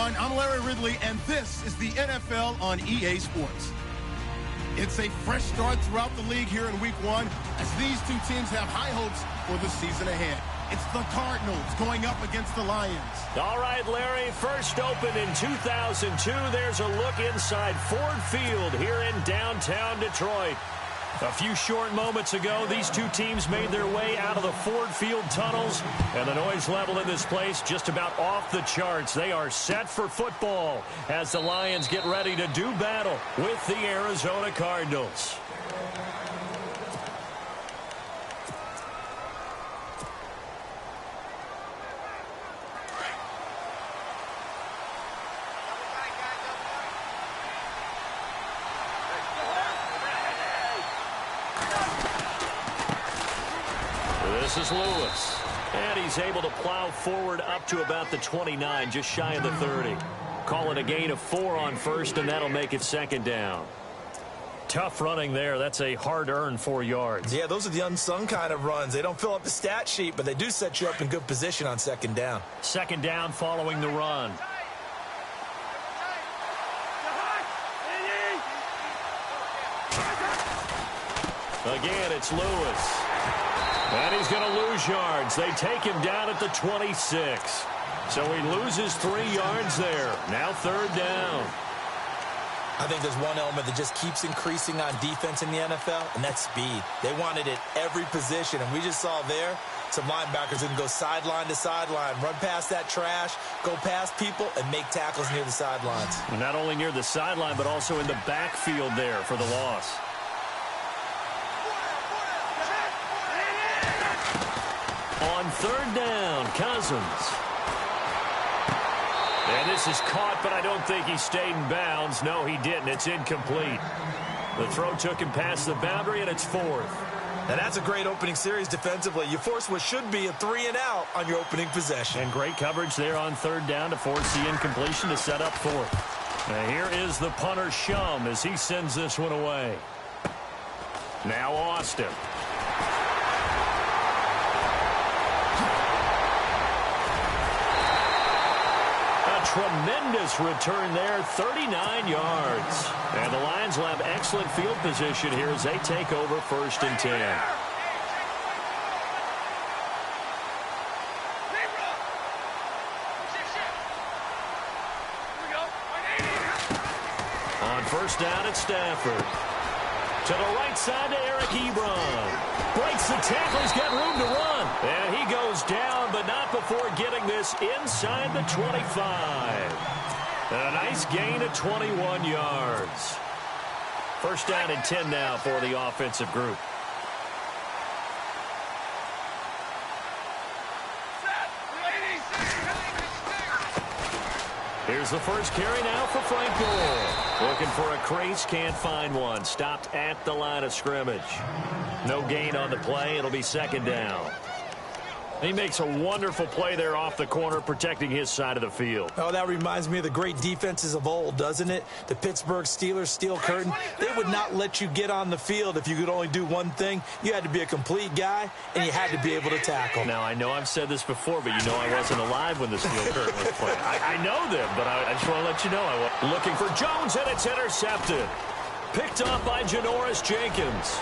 everyone. I'm Larry Ridley, and this is the NFL on EA Sports. It's a fresh start throughout the league here in Week 1 as these two teams have high hopes for the season ahead. It's the Cardinals going up against the Lions. All right, Larry, first opened in 2002. There's a look inside Ford Field here in downtown Detroit. A few short moments ago, these two teams made their way out of the Ford Field tunnels, and the noise level in this place just about off the charts. They are set for football as the Lions get ready to do battle with the Arizona Cardinals. This is Lewis, and he's able to plow forward up to about the 29, just shy of the 30. Call it a gain of 4 on first, and that'll make it second down. Tough running there. That's a hard-earned 4 yards. Yeah, those are the unsung kind of runs. They don't fill up the stat sheet, but they do set you up in good position on second down. Second down following the run. Again, it's Lewis. And he's going to lose yards. They take him down at the 26. So he loses 3 yards there. Now third down. I think there's one element that just keeps increasing on defense in the NFL, and that's speed. They want it at every position, and we just saw there some linebackers who can go sideline to sideline, run past that trash, go past people, and make tackles near the sidelines. Not only near the sideline, but also in the backfield there for the loss. On third down, Cousins. And this is caught, but I don't think he stayed in bounds. No, he didn't. It's incomplete. The throw took him past the boundary, and it's fourth. And that's a great opening series defensively. You force what should be a 3-and-out on your opening possession. And great coverage there on third down to force the incompletion to set up fourth. Now here is the punter, Shum, as he sends this one away. Now Austin. Tremendous return there, 39 yards. And the Lions will have excellent field position here as they take over first and 10. On first down, it's Stafford. To the right side to Eric Ebron. Breaks the tackle. He's got room to run. And he goes down, but not before getting this inside the 25. And a nice gain of 21 yards. First down and 10 now for the offensive group. Here's the first carry now for Frank Gore. Looking for a crease, can't find one. Stopped at the line of scrimmage. No gain on the play. It'll be second down. He makes a wonderful play there off the corner, protecting his side of the field. Oh, that reminds me of the great defenses of old, doesn't it? The Pittsburgh Steelers, Steel Curtain. They would not let you get on the field if you could only do one thing. You had to be a complete guy, and you had to be able to tackle. Now, I know I've said this before, but you know I wasn't alive when the Steel Curtain was playing. I know them, but I just want to let you know. I was looking for Jones, and it's intercepted. Picked up by Janoris Jenkins.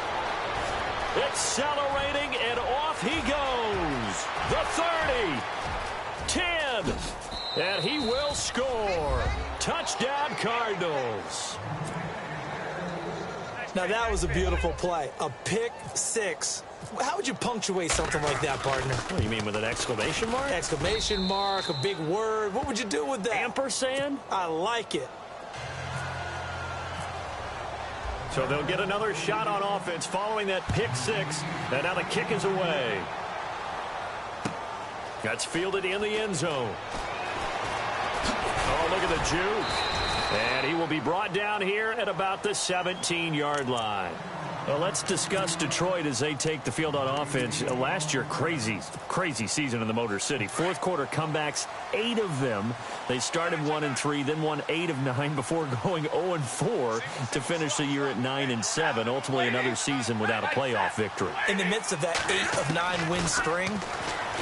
Accelerating, and off he goes. The 30, 10, and he will score. Touchdown, Cardinals. Now, that was a beautiful play. A pick six. How would you punctuate something like that, partner? What do you mean, with an exclamation mark? Exclamation mark, a big word. What would you do with that? Ampersand? I like it. So they'll get another shot on offense following that pick six. And now the kick is away. That's fielded in the end zone. Oh, look at the juke. And he will be brought down here at about the 17-yard line. Well, let's discuss Detroit as they take the field on offense. Last year, crazy season in the Motor City. Fourth quarter comebacks, 8 of them. They started 1-3, then won 8 of 9 before going 0-4 to finish the year at 9-7. Ultimately, another season without a playoff victory. In the midst of that 8 of 9 win string,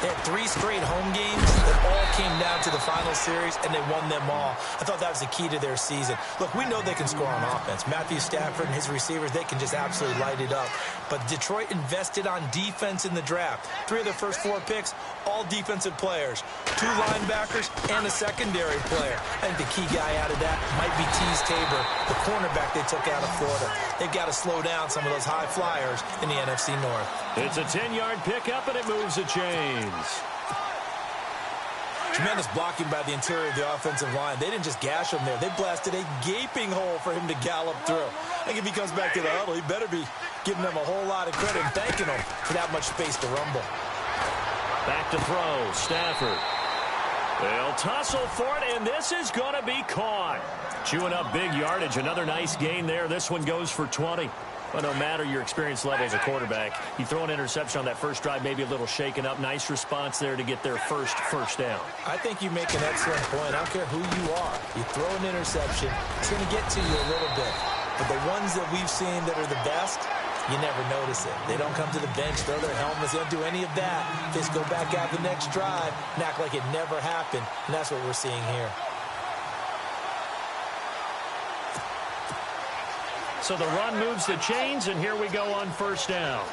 They had 3 straight home games that all came down to the final series, and they won them all. I thought that was the key to their season. Look, we know they can score on offense. Matthew Stafford and his receivers, they can just absolutely light it up. But Detroit invested on defense in the draft. 3 of their first 4 picks, all defensive players. 2 linebackers and a secondary player. I think the key guy out of that might be Teez Tabor, the cornerback they took out of Florida. They've got to slow down some of those high flyers in the NFC North. It's a 10-yard pickup, and it moves the chains. Tremendous blocking by the interior of the offensive line. They didn't just gash him there. They blasted a gaping hole for him to gallop through. I think if he comes back to the huddle, he better be giving them a whole lot of credit and thanking them for that much space to rumble. Back to throw. Stafford. They'll tussle for it, and this is going to be caught. Chewing up big yardage. Another nice gain there. This one goes for 20. But no matter your experience level as a quarterback, you throw an interception on that first drive, maybe a little shaken up. Nice response there to get their first down. I think you make an excellent point. I don't care who you are. You throw an interception, it's going to get to you a little bit. But the ones that we've seen that are the best, you never notice it. They don't come to the bench, throw their helmets, they don't do any of that. They just go back out the next drive and act like it never happened. And that's what we're seeing here. So the run moves the chains, and here we go on first down.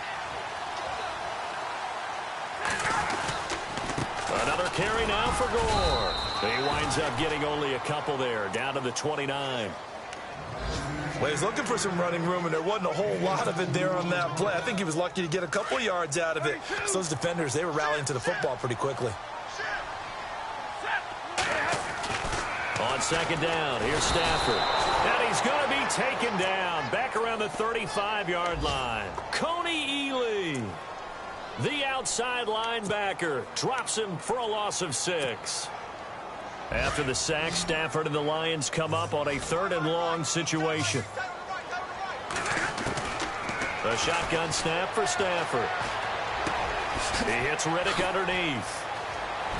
Another carry now for Gore. He winds up getting only a couple there, down to the 29. Well, he was looking for some running room, and there wasn't a whole lot of it there on that play. I think he was lucky to get a couple yards out of it. So those defenders, they were rallying to the football pretty quickly. On second down, here's Stafford. And he's going to be taken down back around the 35-yard line. Coney Ely, the outside linebacker, drops him for a loss of 6. After the sack, Stafford and the Lions come up on a 3rd and long situation. The shotgun snap for Stafford. He hits Riddick underneath.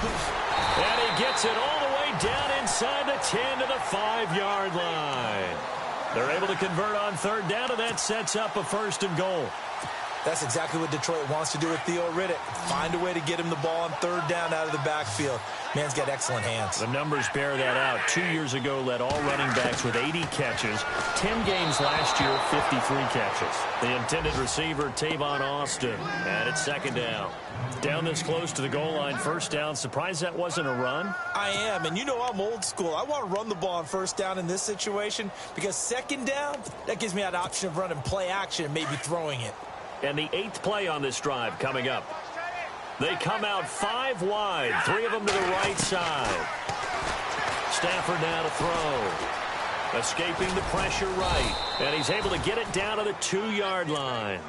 And he gets it all the way down inside the 10 to the 5-yard line. They're able to convert on 3rd down, and that sets up a 1st and goal. That's exactly what Detroit wants to do with Theo Riddick. Find a way to get him the ball on 3rd down out of the backfield. Man's got excellent hands. The numbers bear that out. 2 years ago, led all running backs with 80 catches. 10 games last year, 53 catches. The intended receiver, Tavon Austin. And it's 2nd down. Down this close to the goal line, 1st down. Surprised that wasn't a run? I am, and you know I'm old school. I want to run the ball on 1st down in this situation because 2nd down, that gives me that option of running play action and maybe throwing it. And the 8th play on this drive coming up. They come out 5 wide, 3 of them to the right side. Stafford now to throw. Escaping the pressure right. And he's able to get it down to the 2-yard line.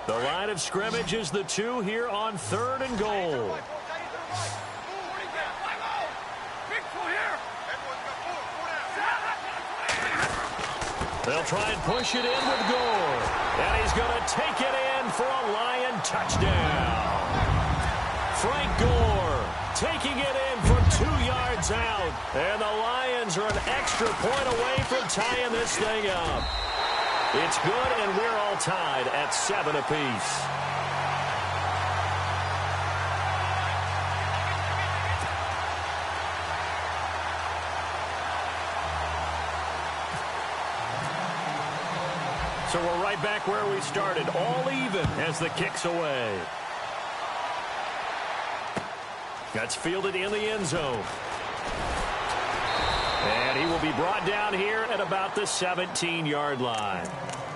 The line of scrimmage is the 2 here on 3rd and goal. They'll try and push it in with Gore. And he's going to take it in for a Lion touchdown. Frank Gore taking it in from 2 yards out. And the Lions are an extra point away from tying this thing up. It's good, and we're all tied at 7 apiece. So we're right back where we started, all even as the kick's away. That's fielded in the end zone. And he will be brought down here at about the 17-yard line.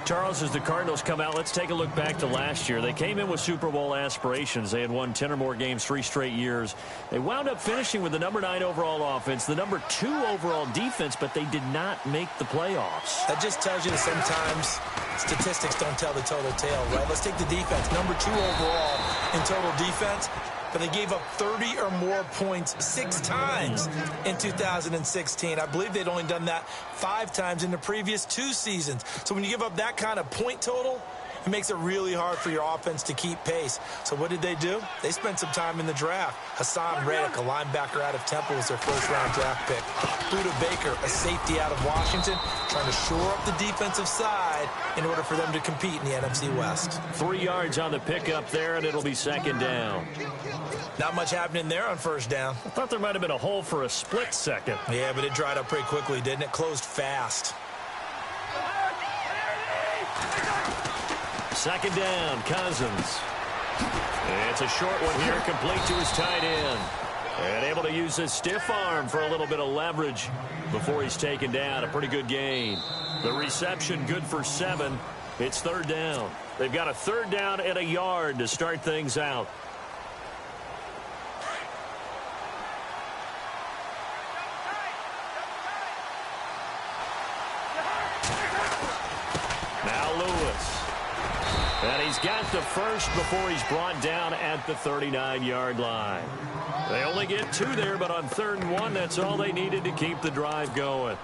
Charles, as the Cardinals come out, let's take a look back to last year. They came in with Super Bowl aspirations. They had won 10 or more games 3 straight years. They wound up finishing with the number 9 overall offense, the number 2 overall defense, but they did not make the playoffs. That just tells you that sometimes statistics don't tell the total tale, right? Let's take the defense. Number 2 overall in total defense, but they gave up 30 or more points 6 times in 2016. I believe they'd only done that 5 times in the previous 2 seasons. So when you give up that kind of point total, It makes it really hard for your offense to keep pace. So what did they do? They spent some time in the draft. Hassan Reddick, a linebacker out of Temple, was their first-round draft pick. Buda Baker, a safety out of Washington, trying to shore up the defensive side in order for them to compete in the NFC West. 3 yards on the pickup there, and it'll be second down. Not much happening there on first down. I thought there might have been a hole for a split second. Yeah, but it dried up pretty quickly, didn't it? Closed fast. Second down, Cousins. It's a short one here, complete to his tight end. And able to use his stiff arm for a little bit of leverage before he's taken down. A pretty good gain. The reception good for 7. It's third down. They've got a third down and a yard to start things out. Now Lewis. And he's got the first before he's brought down at the 39-yard line. They only get 2 there, but on 3rd and 1, that's all they needed to keep the drive going.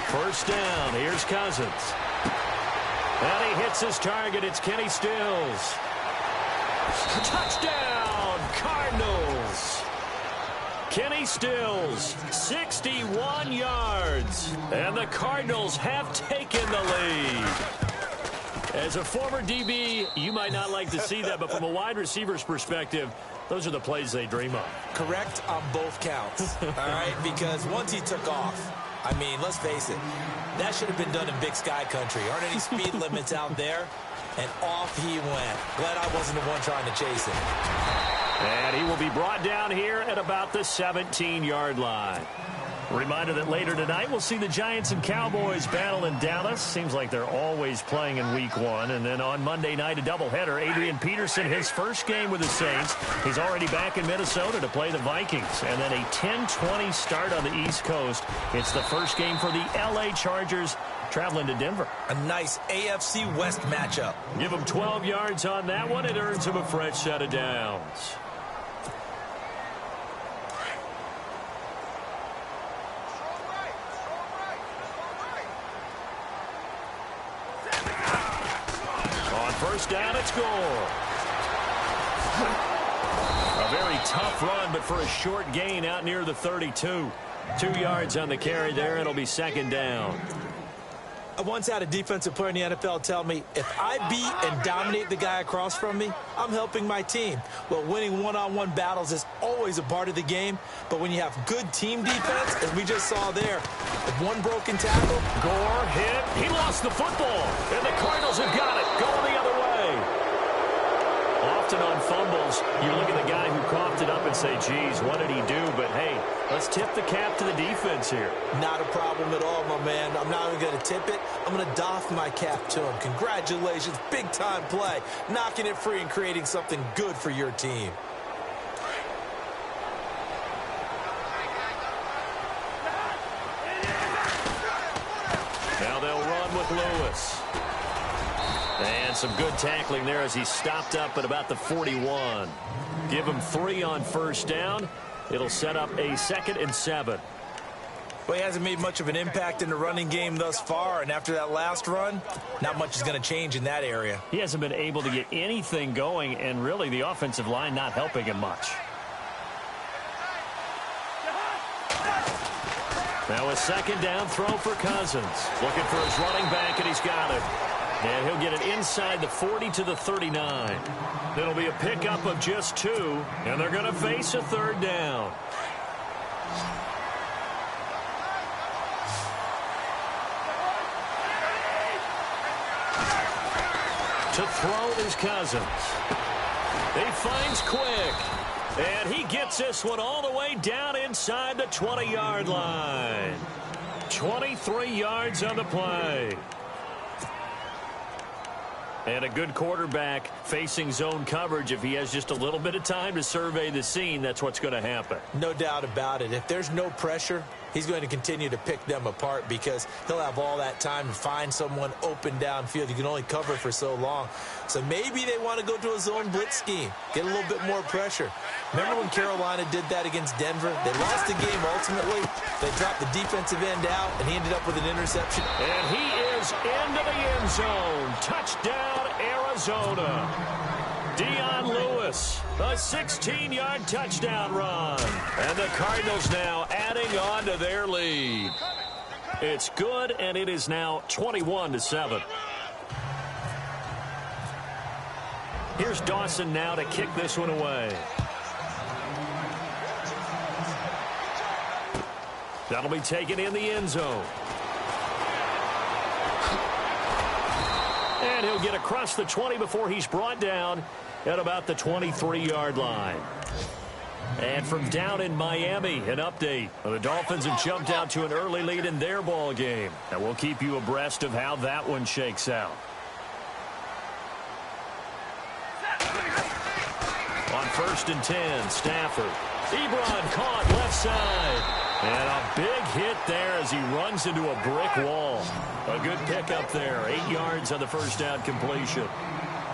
First down, here's Cousins. And he hits his target. It's Kenny Stills. Touchdown, Cardinals. Kenny Stills, 61 yards. And the Cardinals have taken the lead. As a former DB, you might not like to see that, but from a wide receiver's perspective, those are the plays they dream of. Correct on both counts, all right? Because once he took off, I mean, let's face it, that should have been done in Big Sky Country. Aren't any speed limits out there? And off he went. Glad I wasn't the one trying to chase him. And he will be brought down here at about the 17-yard line. Reminder that later tonight we'll see the Giants and Cowboys battle in Dallas. Seems like they're always playing in week 1. And then on Monday night, a doubleheader. Adrian Peterson, his first game with the Saints. He's already back in Minnesota to play the Vikings. And then a 10-20 start on the East Coast. It's the first game for the L.A. Chargers traveling to Denver. A nice AFC West matchup. Give him 12 yards on that one. It earns him a fresh set of downs. First down, it's Gore. A very tough run, but for a short gain out near the 32. 2 yards on the carry there. It'll be second down. I once had a defensive player in the NFL tell me, if I beat and dominate the guy across from me, I'm helping my team. Well, winning one-on-one battles is always a part of the game, but when you have good team defense, as we just saw there, with one broken tackle. Gore hit. He lost the football, and the Cardinals have got it. Going the other way. Often on fumbles, you look at the guy who coughed it up and say, geez, what did he do? But, hey, let's tip the cap to the defense here. Not a problem at all, my man. I'm not even going to tip it. I'm going to doff my cap to him. Congratulations. Big-time play. Knocking it free and creating something good for your team. Now they'll run with Lewis. And some good tackling there as he stopped up at about the 41. Give him 3 on first down. It'll set up a 2nd and 7. Well, he hasn't made much of an impact in the running game thus far, and after that last run, not much is going to change in that area. He hasn't been able to get anything going, and really the offensive line not helping him much. Now a second down throw for Cousins. Looking for his running back, and he's got it. And he'll get it inside the 40 to the 39. It'll be a pickup of just 2, and they're going to face a third down. To throw is Cousins. He finds Quick. And he gets this one all the way down inside the 20-yard line. 23 yards on the play. And a good quarterback facing zone coverage. If he has just a little bit of time to survey the scene, that's what's going to happen. No doubt about it. If there's no pressure, he's going to continue to pick them apart because he'll have all that time to find someone open downfield. You can only cover for so long. So maybe they want to go to a zone blitz scheme, get a little bit more pressure. Remember when Carolina did that against Denver? They lost the game ultimately. They dropped the defensive end out, and he ended up with an interception. And he is into the end zone. Touchdown, Arizona. Dion Lewis, a 16-yard touchdown run. And the Cardinals now adding on to their lead. It's good, and it is now 21-7. Here's Dawson now to kick this one away. That'll be taken in the end zone. And he'll get across the 20 before he's brought down at about the 23-yard line. And from down in Miami, an update. The Dolphins have jumped out to an early lead in their ball game. And we'll keep you abreast of how that one shakes out. On 1st and 10, Stafford. Ebron caught left side. And a big hit there as he runs into a brick wall. A good pickup there. 8 yards on the first down completion.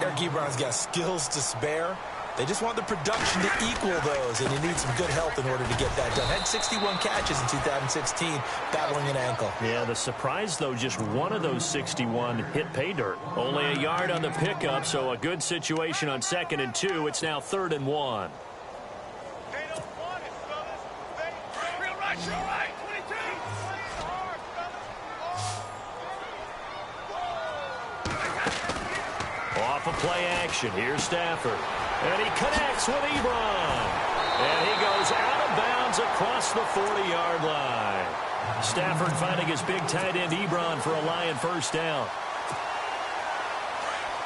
Eric Ebron's got skills to spare. They just want the production to equal those, and he needs some good help in order to get that done. Had 61 catches in 2016, battling an ankle. Yeah, the surprise, though, just one of those 61 hit pay dirt. Only a yard on the pickup, so a good situation on 2nd and 2. It's now 3rd and 1. Off of play action. Here's Stafford. And he connects with Ebron. And he goes out of bounds across the 40-yard line. Stafford finding his big tight end Ebron for a Lion first down.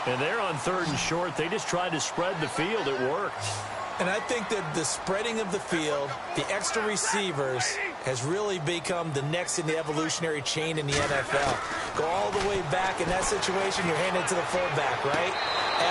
And they're on 3rd and short. They just tried to spread the field. It worked. And I think that the spreading of the field, the extra receivers, has really become the next in the evolutionary chain in the NFL. Go all the way back in that situation, you're handed to the fullback, right?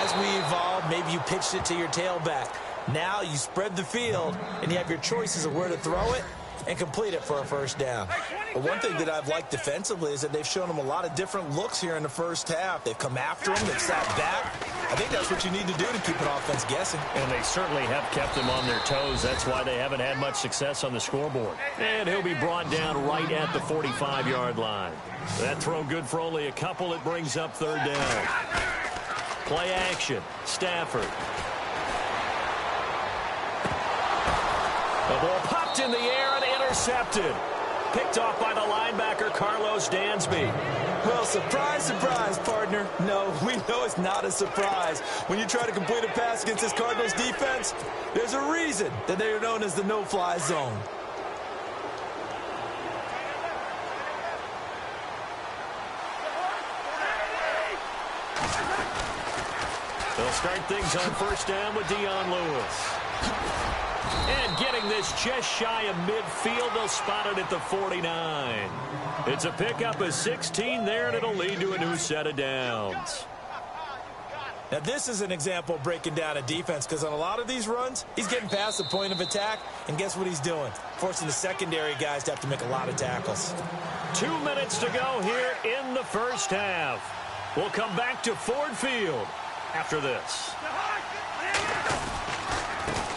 As we evolve, maybe you pitched it to your tailback. Now you spread the field, and you have your choices of where to throw it and complete it for a first down. But one thing that I've liked defensively is that they've shown them a lot of different looks here in the first half. They've come after them, they've sat back. I think that's what you need to do to keep an offense guessing. And they certainly have kept them on their toes. That's why they haven't had much success on the scoreboard. And he'll be brought down right at the 45-yard line. That throw good for only a couple. It brings up 3rd down. Play action. Stafford. The ball popped in the air and intercepted. Picked off by the linebacker, Carlos Dansby. Well, surprise, surprise, partner. No, we know it's not a surprise. When you try to complete a pass against this Cardinals defense, there's a reason that they are known as the no-fly zone. They'll start things on 1st down with Dion Lewis. And getting this just shy of midfield, they'll spot it at the 49. It's a pickup of 16 there, and it'll lead to a new set of downs. Now, this is an example of breaking down a defense, because on a lot of these runs, he's getting past the point of attack, and guess what he's doing? Forcing the secondary guys to have to make a lot of tackles. 2 minutes to go here in the first half. We'll come back to Ford Field after this.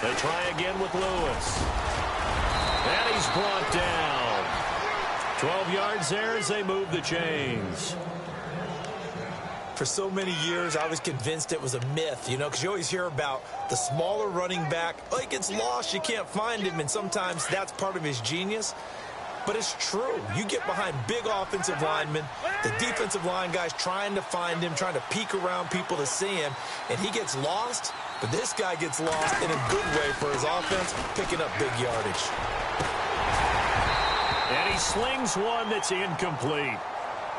They try again with Lewis. And he's brought down. 12 yards there as they move the chains. For so many years, I was convinced it was a myth, you know, because you always hear about the smaller running back. Oh, he gets lost, you can't find him, and sometimes that's part of his genius. But it's true. You get behind big offensive linemen, the defensive line guys trying to find him, trying to peek around people to see him, and he gets lost. But this guy gets lost in a good way for his offense, picking up big yardage. And he slings one that's incomplete.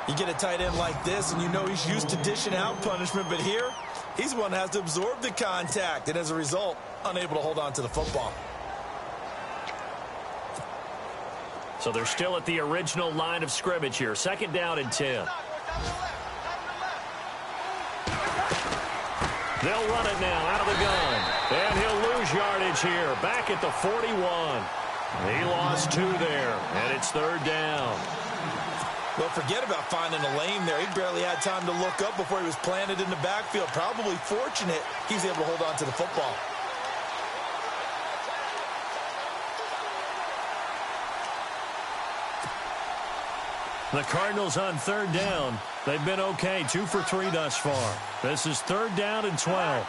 You get a tight end like this, and you know he's used to dishing out punishment, but here, He's the one that has to absorb the contact, and as a result, unable to hold on to the football. So they're still at the original line of scrimmage here. 2nd down and 10. They'll run it now out of the gun. And he'll lose yardage here. Back at the 41. He lost 2 there. And it's 3rd down. Well, forget about finding a lane there. He barely had time to look up before he was planted in the backfield. Probably fortunate he was able to hold on to the football. The Cardinals on 3rd down. They've been okay, 2 for 3 thus far. This is 3rd down and 12.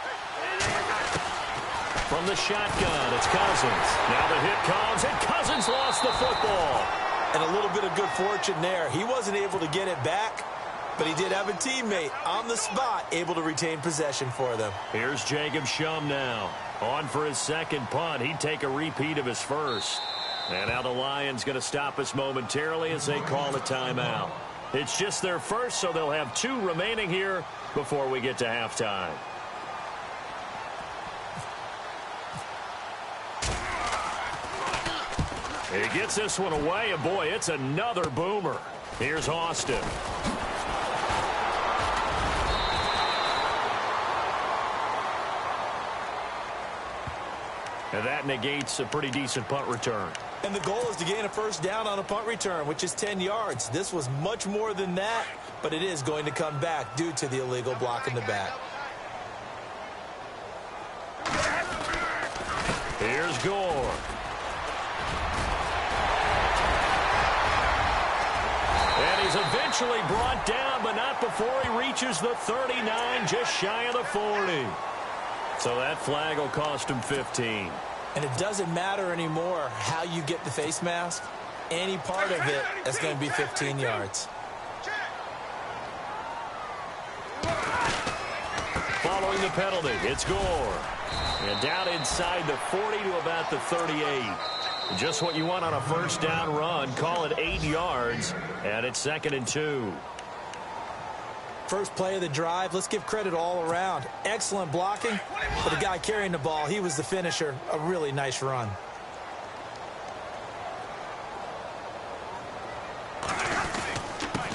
From the shotgun, it's Cousins. Now the hit comes, and Cousins lost the football. And a little bit of good fortune there. He wasn't able to get it back, but he did have a teammate on the spot able to retain possession for them. Here's Jacob Shum now. On for his 2nd punt. He'd take a repeat of his 1st. And now the Lions going to stop us momentarily as they call a timeout. It's just their 1st, so they'll have 2 remaining here before we get to halftime. He gets this one away, and boy, it's another boomer. Here's Austin. And that negates a pretty decent punt return. And the goal is to gain a 1st down on a punt return, which is 10 yards. This was much more than that, but it is going to come back due to the illegal block in the back. Here's Gore. And he's eventually brought down, but not before he reaches the 39, just shy of the 40. So that flag will cost him 15. And it doesn't matter anymore how you get the face mask. Any part of it is going to be 15 yards. Following the penalty, it's Gore. And down inside the 40 to about the 38. Just what you want on a 1st down run. Call it 8 yards. And it's 2nd and 2. First play of the drive, let's give credit all around. Excellent blocking, but the guy carrying the ball, he was the finisher. A really nice run.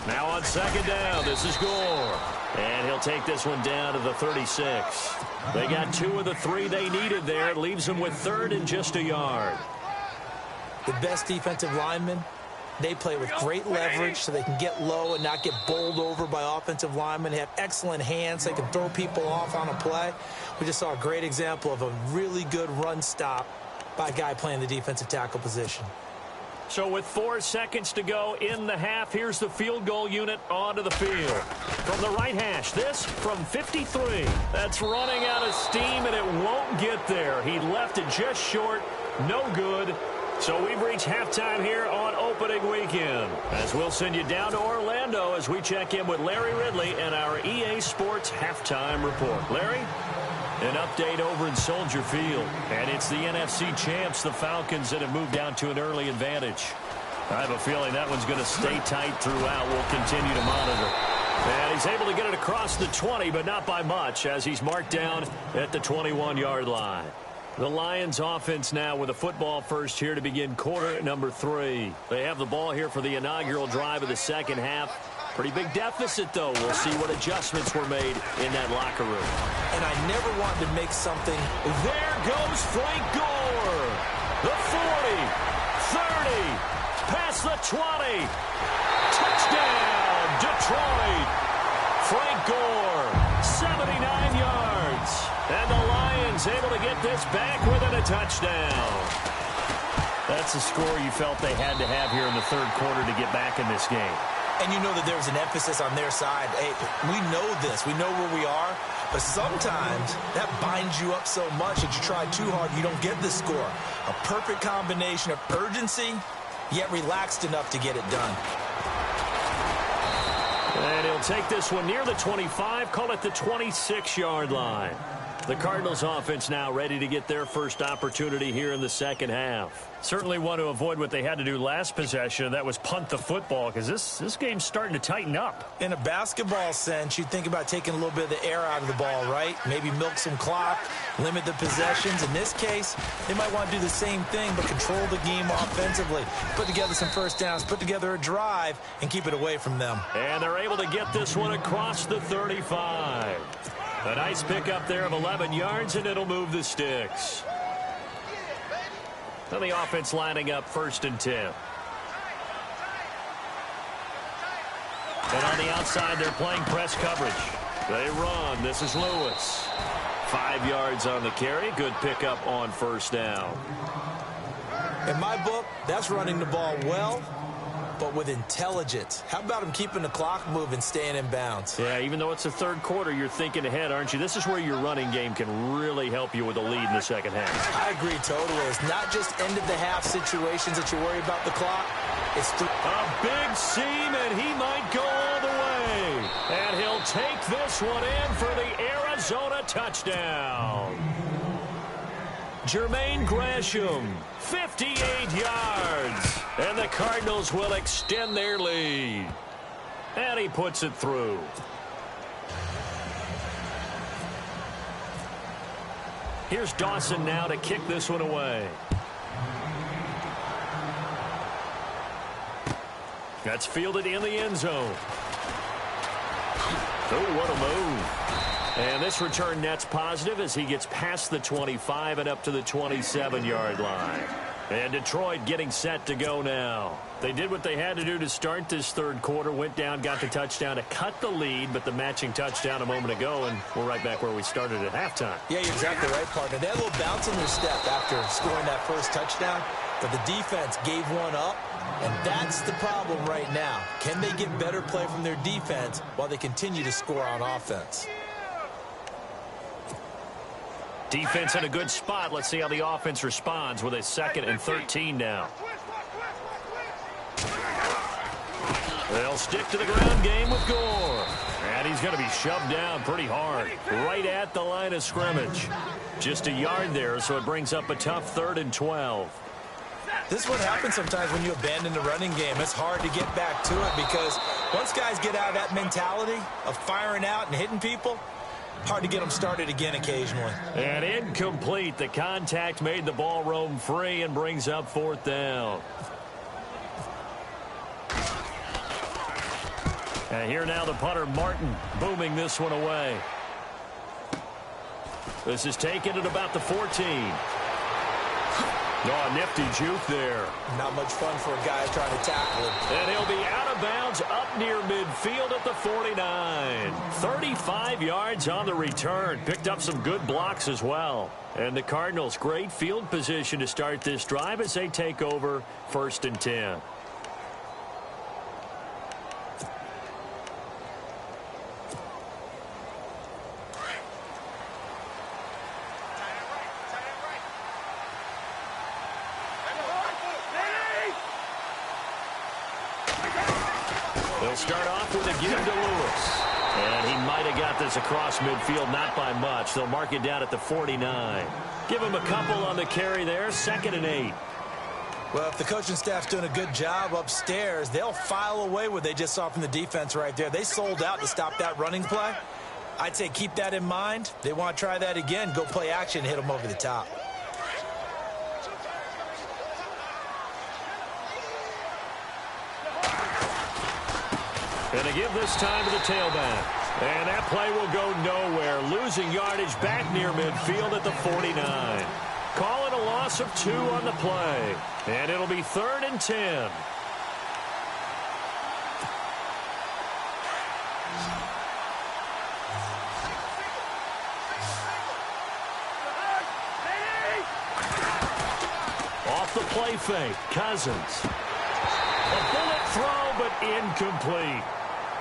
Now on 2nd down, this is Gore. And he'll take this one down to the 36. They got 2 of the 3 they needed there. It leaves them with 3rd and just a yard. The best defensive linemen, they play with great leverage so they can get low and not get bowled over by offensive linemen. They have excellent hands. They can throw people off on a play. We just saw a great example of a really good run stop by a guy playing the defensive tackle position. So with 4 seconds to go in the half, here's the field goal unit onto the field. From the right hash, this from 53. That's running out of steam, and it won't get there. He left it just short. No good. So we've reached halftime here on opening weekend, as we'll send you down to Orlando as we check in with Larry Ridley and our EA Sports Halftime Report. Larry? An update over in Soldier Field, and it's the NFC champs, the Falcons, that have moved down to an early advantage. I have a feeling that one's going to stay tight throughout. We'll continue to monitor. And he's able to get it across the 20, but not by much, as he's marked down at the 21-yard line. The Lions offense now with a football first here to begin quarter number 3. They have the ball here for the inaugural drive of the 2nd half. Pretty big deficit, though. We'll see what adjustments were made in that locker room. And I never wanted to make something. There goes Frank Gore. The 40, 30, past the 20. Touchdown, Detroit. Frank Gore, 79 yards. And the Lions able to get this back within a touchdown. That's the score you felt they had to have here in the 3rd quarter to get back in this game. And you know that there's an emphasis on their side. Hey, we know this. We know where we are. But sometimes that binds you up so much that you try too hard, you don't get the score. A perfect combination of urgency, yet relaxed enough to get it done. And he'll take this one near the 25, call it the 26-yard line. The Cardinals offense now ready to get their first opportunity here in the second half. Certainly want to avoid what they had to do last possession, and that was punt the football, because this game's starting to tighten up. In a basketball sense, you think about taking a little bit of the air out of the ball, right? Maybe milk some clock, limit the possessions. In this case, they might want to do the same thing, but control the game offensively. Put together some first downs, put together a drive, and keep it away from them. And they're able to get this one across the 35. A nice pickup there of 11 yards, and it'll move the sticks. Then the offense lining up 1st and 10. And on the outside, they're playing press coverage. They run. This is Lewis. 5 yards on the carry. Good pickup on 1st down. In my book, that's running the ball well, but with intelligence. How about him keeping the clock moving, staying in bounds? Yeah, even though it's the 3rd quarter, you're thinking ahead, aren't you? This is where your running game can really help you with a lead in the second half. I agree totally. It's not just end-of-the-half situations that you worry about the clock. It's a big seam, and he might go all the way. And he'll take this one in for the Arizona touchdown. Jermaine Gresham, 58 yards. And the Cardinals will extend their lead. And he puts it through. Here's Dawson now to kick this one away. That's fielded in the end zone. Oh, what a move. And this return net's positive as he gets past the 25 and up to the 27-yard line. And Detroit getting set to go now. They did what they had to do to start this 3rd quarter, went down, got the touchdown to cut the lead, but the matching touchdown a moment ago, and we're right back where we started at halftime. Yeah, you're exactly right, partner. They had a little bounce in their step after scoring that first touchdown, but the defense gave one up, and that's the problem right now. Can they get better play from their defense while they continue to score on offense? Defense in a good spot. Let's see how the offense responds with a 2nd and 13 now. They'll stick to the ground game with Gore. And he's going to be shoved down pretty hard, right at the line of scrimmage. Just a yard there, so it brings up a tough 3rd and 12. This is what happens sometimes when you abandon the running game. It's hard to get back to it because once guys get out of that mentality of firing out and hitting people, hard to get them started again occasionally. And incomplete. The contact made the ball roam free and brings up 4th down. And here now the punter, Martin, booming this one away. This is taken at about the 14. Oh, nifty juke there. Not much fun for a guy trying to tackle him. And he'll be out of bounds up near midfield at the 49. 35 yards on the return. Picked up some good blocks as well. And the Cardinals, great field position to start this drive as they take over 1st and 10. They'll start off with a give to Lewis. And he might have got this across midfield, not by much. They'll mark it down at the 49. Give him a couple on the carry there, 2nd and 8. Well, if the coaching staff's doing a good job upstairs, they'll file away what they just saw from the defense right there. They sold out to stop that running play. I'd say keep that in mind. They want to try that again. Go play action, hit them over the top. And to give this time to the tailback. And that play will go nowhere. Losing yardage back near midfield at the 49. Call it a loss of 2 on the play. And it'll be 3rd and 10. Off the play fake, Cousins. A bullet throw, but incomplete.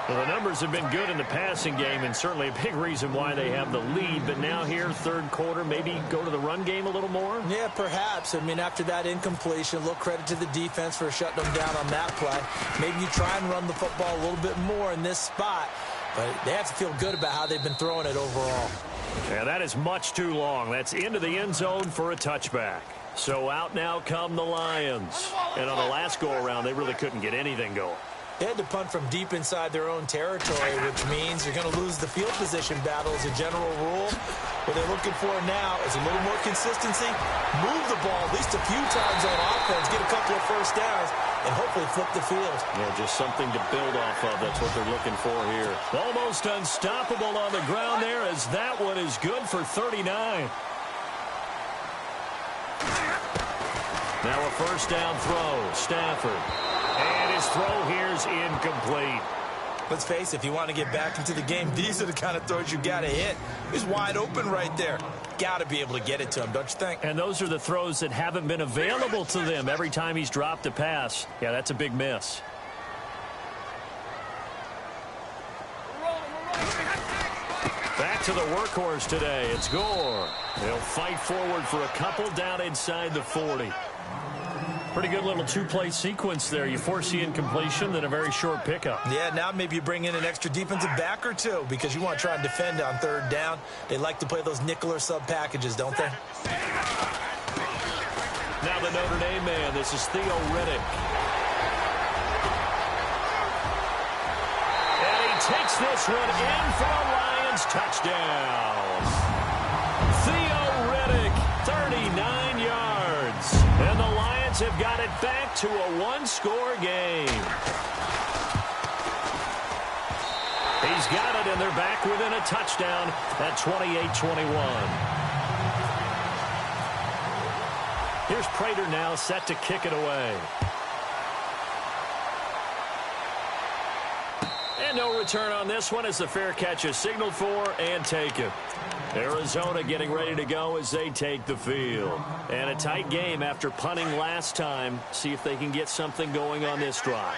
Well, the numbers have been good in the passing game, and certainly a big reason why they have the lead. But now here, third quarter, maybe go to the run game a little more? Yeah, perhaps. I mean, after that incompletion, a little credit to the defense for shutting them down on that play. Maybe you try and run the football a little bit more in this spot. But they have to feel good about how they've been throwing it overall. Yeah, that is much too long. That's into the end zone for a touchback. So out now come the Lions. And on the last go-around, they really couldn't get anything going. They had to punt from deep inside their own territory, which means you're going to lose the field position battle as a general rule. What they're looking for now is a little more consistency, move the ball at least a few times on offense, get a couple of first downs, and hopefully flip the field. Yeah, just something to build off of. That's what they're looking for here. Almost unstoppable on the ground there, as that one is good for 39. Now a first down throw. Stafford. And his throw here's incomplete. Let's face it, if you want to get back into the game, these are the kind of throws you got to hit. He's wide open right there. Got to be able to get it to him, don't you think? And those are the throws that haven't been available to them every time he's dropped a pass. Yeah, that's a big miss. Back to the workhorse today. It's Gore. They'll fight forward for a couple down inside the 40. Pretty good little two-play sequence there. You force the incompletion, then a very short pickup. Yeah, now maybe you bring in an extra defensive back or two because you want to try and defend on third down. They like to play those nickel or sub packages, don't they? Now the Notre Dame man. This is Theo Riddick. And he takes this one in for a Lions touchdown. Theo Riddick, 39 yards. And the Lions have got it back to a one-score game. He's got it, and they're back within a touchdown at 28-21. Here's Prater now set to kick it away. And no return on this one as the fair catch is signaled for and taken. Arizona getting ready to go as they take the field. And a tight game after punting last time. See if they can get something going on this drive.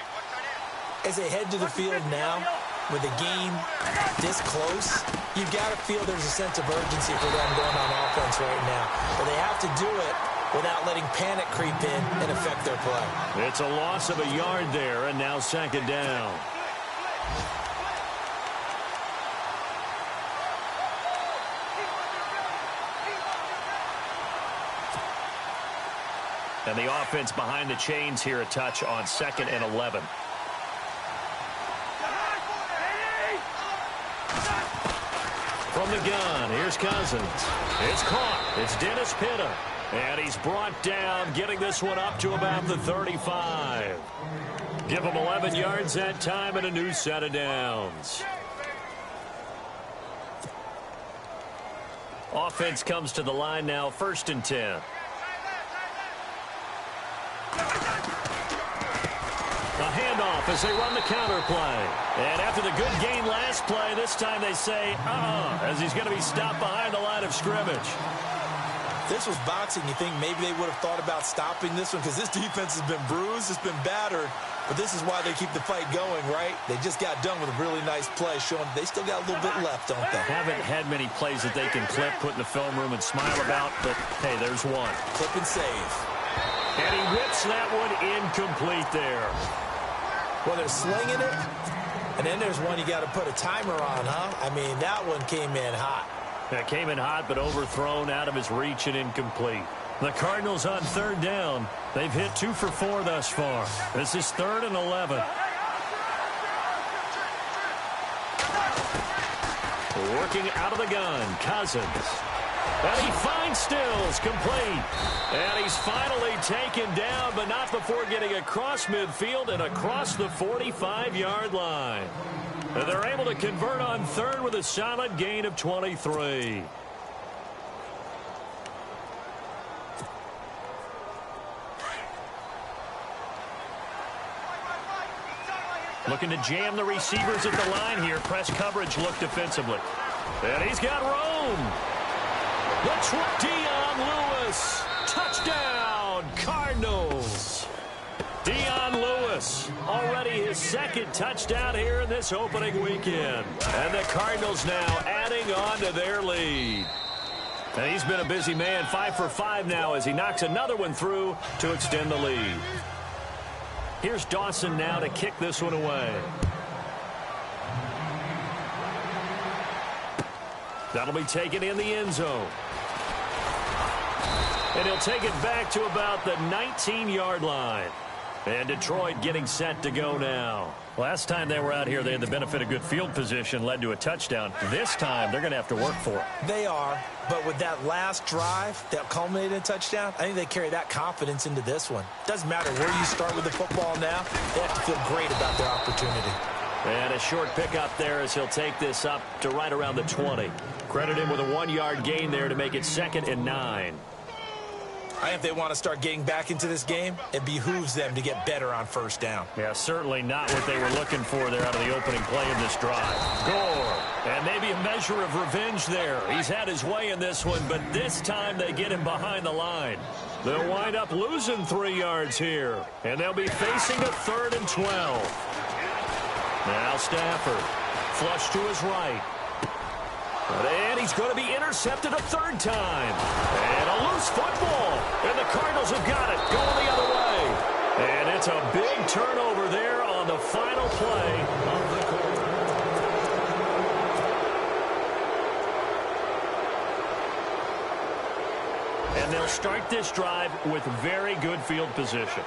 As they head to the field now, with a game this close, you've got to feel there's a sense of urgency for them going on offense right now. But they have to do it without letting panic creep in and affect their play. It's a loss of a yard there, and now second down. And the offense behind the chains here a touch on 2nd and 11. From the gun, here's Cousins. It's caught. It's Dennis Pitta. And he's brought down, getting this one up to about the 35. Give him 11 yards that time and a new set of downs. Offense comes to the line now, 1st and 10. A handoff as they run the counter play. And after the good gain last play, this time they say, as he's going to be stopped behind the line of scrimmage. If this was boxing, you think maybe they would have thought about stopping this one because this defense has been bruised, it's been battered. But this is why they keep the fight going, right? They just got done with a really nice play, showing they still got a little bit left, don't they? Haven't had many plays that they can clip, put in the film room, and smile about, but, hey, there's one. Clip and save. And he whips that one incomplete there. Well, they're slinging it, and then there's one you got to put a timer on, huh? I mean, that one came in hot. That came in hot, but overthrown out of his reach and incomplete. The Cardinals on 3rd down. They've hit 2 for 4 thus far. This is 3rd and 11. Working out of the gun, Cousins. And he finds Stills, complete. And he's finally taken down, but not before getting across midfield and across the 45-yard line. And they're able to convert on 3rd with a solid gain of 23. Looking to jam the receivers at the line here. Press coverage look defensively. And he's got room. Dion Lewis. Touchdown, Cardinals. Dion Lewis Nicholas. Already his second touchdown here in this opening weekend. And the Cardinals now adding on to their lead. And he's been a busy man, 5 for 5 now as he knocks another one through to extend the lead. Here's Dawson now to kick this one away. That'll be taken in the end zone. And he'll take it back to about the 19-yard line. And Detroit getting set to go now. Last time they were out here, they had the benefit of good field position, led to a touchdown. This time, they're going to have to work for it. They are, but with that last drive that culminated in a touchdown, I think they carry that confidence into this one. Doesn't matter where you start with the football now, they have to feel great about their opportunity. And a short pickup there as he'll take this up to right around the 20. Credit him with a 1-yard gain there to make it 2nd and 9. I think if they want to start getting back into this game, it behooves them to get better on first down. Yeah, certainly not what they were looking for there out of the opening play of this drive. Gore. And maybe a measure of revenge there. He's had his way in this one, but this time they get him behind the line. They'll wind up losing 3 yards here. And they'll be facing a 3rd and 12. Now Stafford. Flush to his right. And he's going to be intercepted a 3rd time. And a loose football. And the Cardinals have got it going the other way. And it's a big turnover there on the final play of the quarter. And they'll start this drive with very good field position.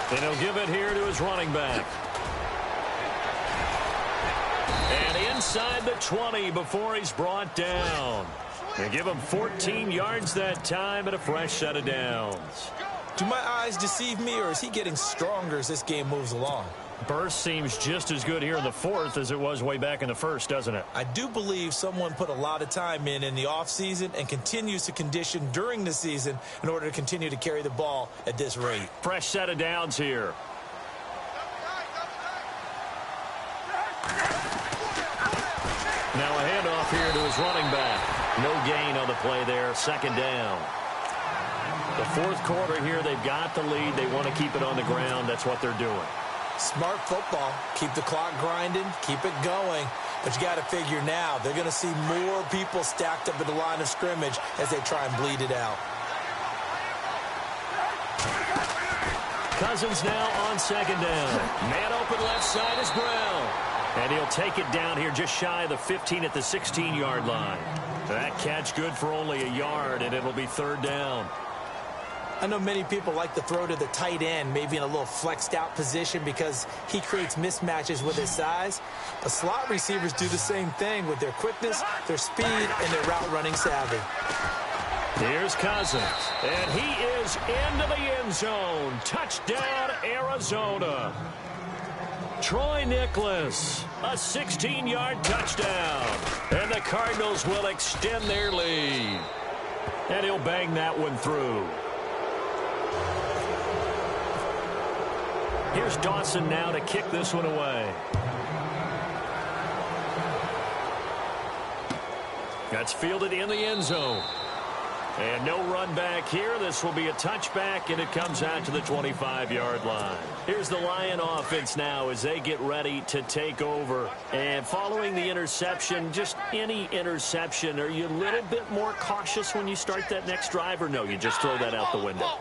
And he'll give it here to his running back. And inside the 20 before he's brought down. They give him 14 yards that time and a fresh set of downs. Do my eyes deceive me, or is he getting stronger as this game moves along? Burst seems just as good here in the 4th as it was way back in the 1st, doesn't it? I do believe someone put a lot of time in the offseason and continues to condition during the season in order to continue to carry the ball at this rate. Fresh set of downs here. Now a handoff here to his running back. No gain on the play there, 2nd down. The 4th quarter here, they've got the lead. They want to keep it on the ground. That's what they're doing. Smart football. Keep the clock grinding. Keep it going. But you got to figure now, they're going to see more people stacked up at the line of scrimmage as they try and bleed it out. Cousins now on 2nd down. Man open left side is Brown. And he'll take it down here just shy of the 15 at the 16-yard line. That catch good for only a yard, and it'll be 3rd down. I know many people like to throw to the tight end, maybe in a little flexed out position because he creates mismatches with his size. But slot receivers do the same thing with their quickness, their speed, and their route running savvy. Here's Cousins, and he is into the end zone. Touchdown, Arizona. Troy Nicholas, a 16-yard touchdown. And the Cardinals will extend their lead. And he'll bang that one through. Here's Dawson now to kick this one away. That's fielded in the end zone. And no run back here. This will be a touchback, and it comes out to the 25-yard line. Here's the Lion offense now as they get ready to take over. And following the interception, just any interception, are you a little bit more cautious when you start that next drive, or no, you just throw that out the window?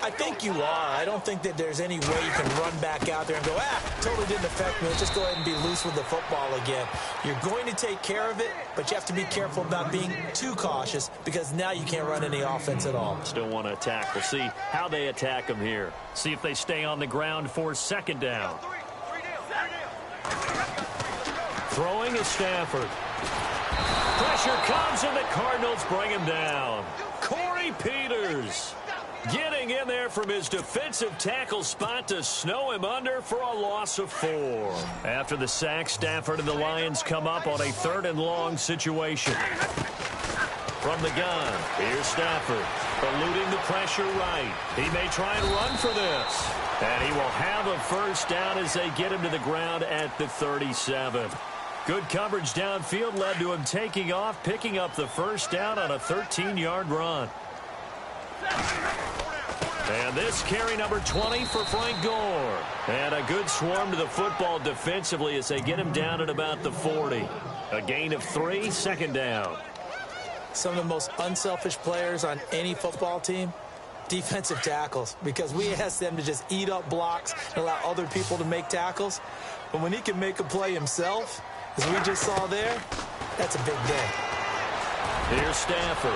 I think you are. I don't think that there's any way you can run back out there and go, totally didn't affect me. Let's just go ahead and be loose with the football again. You're going to take care of it, but you have to be careful about being too cautious because now you can't run any offense at all. Still want to attack. We'll see how they attack them here. See if they stay on the ground for 2nd down. Throwing is Stafford. Pressure comes, and the Cardinals bring him down. Corey Peters getting in there from his defensive tackle spot to snow him under for a loss of 4. After the sack, Stafford and the Lions come up on a 3rd and long situation. From the gun, here's Stafford, eluding the pressure right. He may try and run for this. And he will have a 1st down as they get him to the ground at the 37. Good coverage downfield led to him taking off, picking up the first down on a 13-yard run. And this carry number 20 for Frank Gore. And a good swarm to the football defensively as they get him down at about the 40. A gain of 3, second down. Some of the most unselfish players on any football team, defensive tackles, because we ask them to just eat up blocks and allow other people to make tackles. But when he can make a play himself, as we just saw there, that's a big day. Here's Stafford.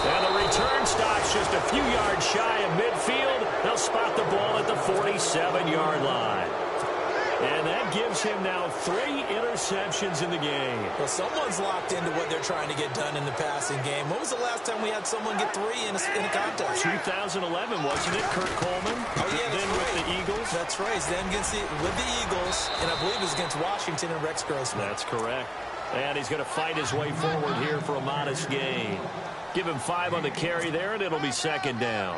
And the return stops just a few yards shy of midfield. They'll spot the ball at the 47-yard line. And that gives him now 3 interceptions in the game. Well, someone's locked into what they're trying to get done in the passing game. When was the last time we had someone get 3 in a contest? 2011, wasn't it? Kurt Coleman. Oh, yeah, that's then right. With the Eagles. That's right. Then with the Eagles, and I believe it was against Washington and Rex Grossman. That's correct. And he's going to fight his way forward here for a modest gain. Give him 5 on the carry there, and it'll be second down.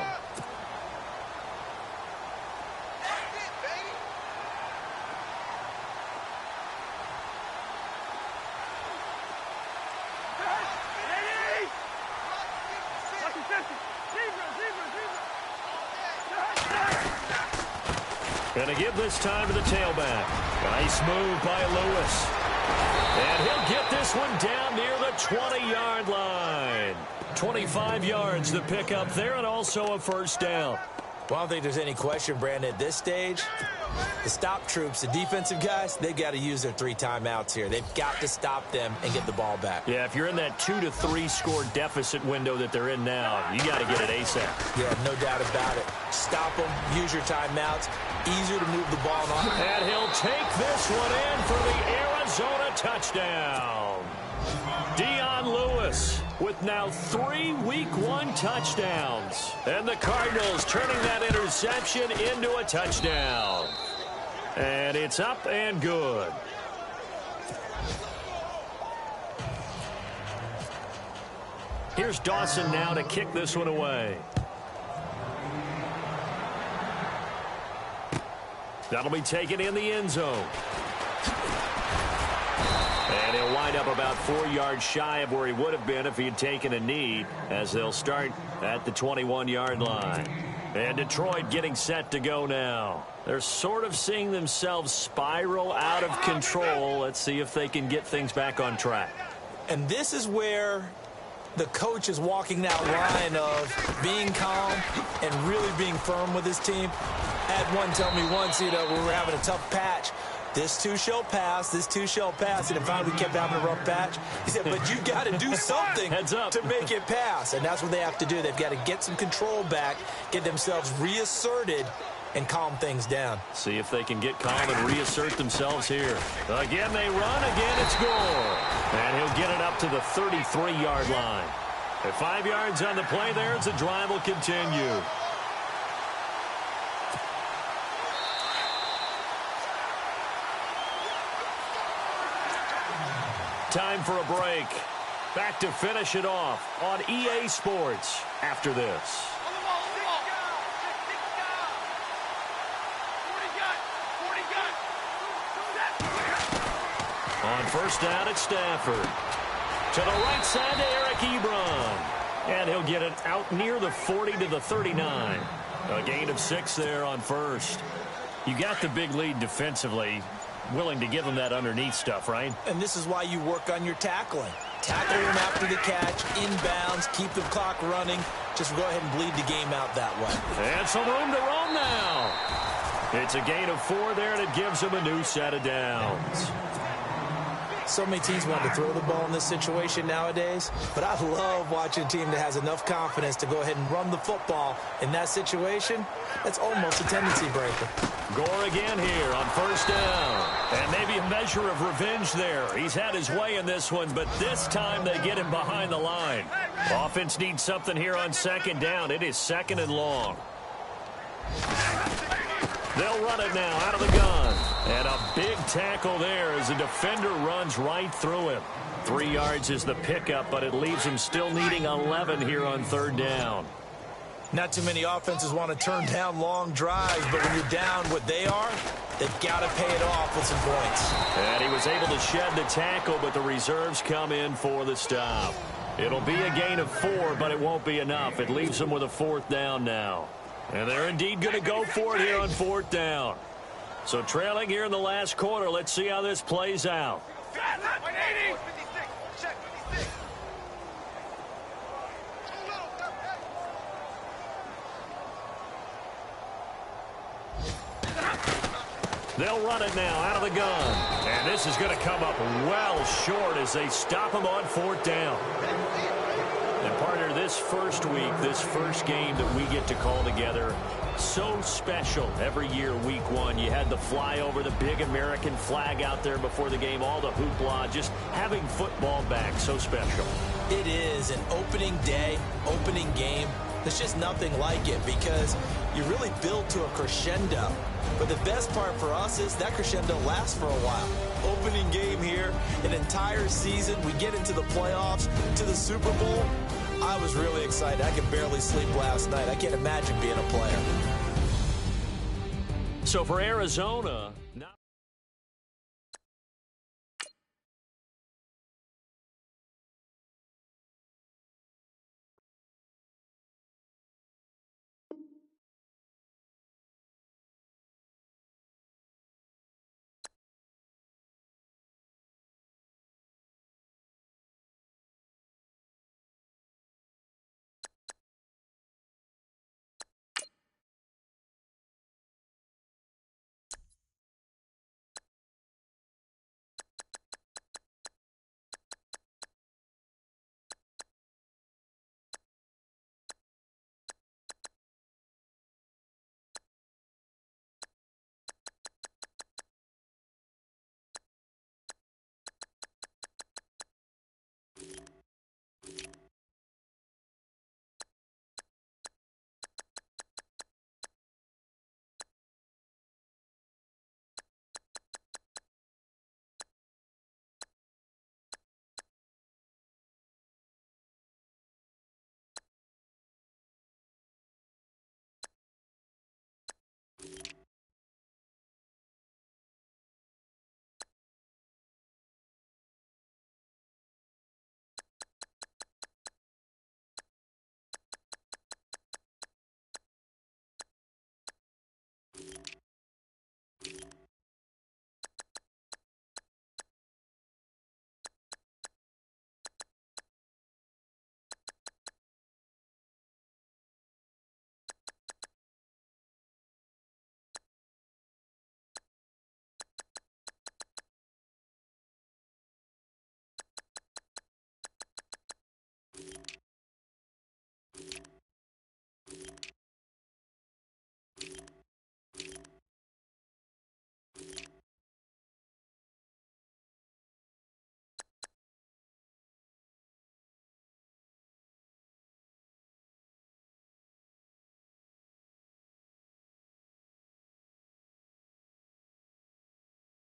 Going to give this time to the tailback. Nice move by Lewis. And he'll get this one down near the 20-yard line. 25 yards to pick up there, and also a first down. Well, I don't think there's any question, Brandon, at this stage, the stop troops, the defensive guys, they've got to use their 3 timeouts here. They've got to stop them and get the ball back. Yeah, if you're in that 2 to 3 score deficit window that they're in now, you got to get it ASAP. Yeah, no doubt about it. Stop them, use your timeouts. Easier to move the ball on. And he'll take this one in for the Arizona touchdown. Dion Lewis with now 3 Week 1 touchdowns. And the Cardinals turning that interception into a touchdown. And it's up and good. Here's Dawson now to kick this one away. That'll be taken in the end zone. And he'll wind up about 4 yards shy of where he would have been if he had taken a knee, as they'll start at the 21-yard line. And Detroit getting set to go now. They're sort of seeing themselves spiral out of control. Let's see if they can get things back on track. And this is where the coach is walking that line of being calm and really being firm with his team. I had one tell me once, when we were having a tough patch, this too shall pass, this too shall pass. And finally we kept having a rough patch. He said, but you got to do something to make it pass. And that's what they have to do. They've got to get some control back, get themselves reasserted, and calm things down. See if they can get calm and reassert themselves here. Again, they run. Again, it's Gore. And he'll get it up to the 33-yard line. At 5 yards on the play there, as the drive will continue. Time for a break. Back to finish it off on EA Sports after this. On first down, it's Stafford. To the right side to Eric Ebron. And he'll get it out near the 40 to the 39. A gain of 6 there on first. You got the big lead defensively. Willing to give them that underneath stuff, right? And this is why you work on your tackling. Tackle them after the catch, inbounds, keep the clock running. Just go ahead and bleed the game out that way. And some room to roam now. It's a gain of 4 there, and it gives them a new set of downs. So many teams want to throw the ball in this situation nowadays, but I love watching a team that has enough confidence to go ahead and run the football in that situation. That's almost a tendency breaker. Gore again here on first down. And maybe a measure of revenge there. He's had his way in this one, but this time they get him behind the line. Offense needs something here on second down. It is second and long. They'll run it now out of the gun. And a big tackle there as the defender runs right through him. 3 yards is the pickup, but it leaves him still needing 11 here on third down. Not too many offenses want to turn down long drives, but when you're down what they are, they've got to pay it off with some points. And he was able to shed the tackle, but the reserves come in for the stop. It'll be a gain of 4, but it won't be enough. It leaves them with a 4th down now. And they're indeed going to go for it here on 4th down. So trailing here in the last quarter, let's see how this plays out. They'll run it now out of the gun. And this is going to come up well short as they stop him on 4th down. And partner, this first week, this first game that we get to call together, so special every year, week 1. You had the flyover, the big American flag out there before the game, all the hoopla, just having football back, so special. It is an opening day, opening game. There's just nothing like it because you really build to a crescendo. But the best part for us is that crescendo lasts for a while. Opening game here, an entire season. We get into the playoffs, to the Super Bowl. I was really excited. I could barely sleep last night. I can't imagine being a player. So for Arizona...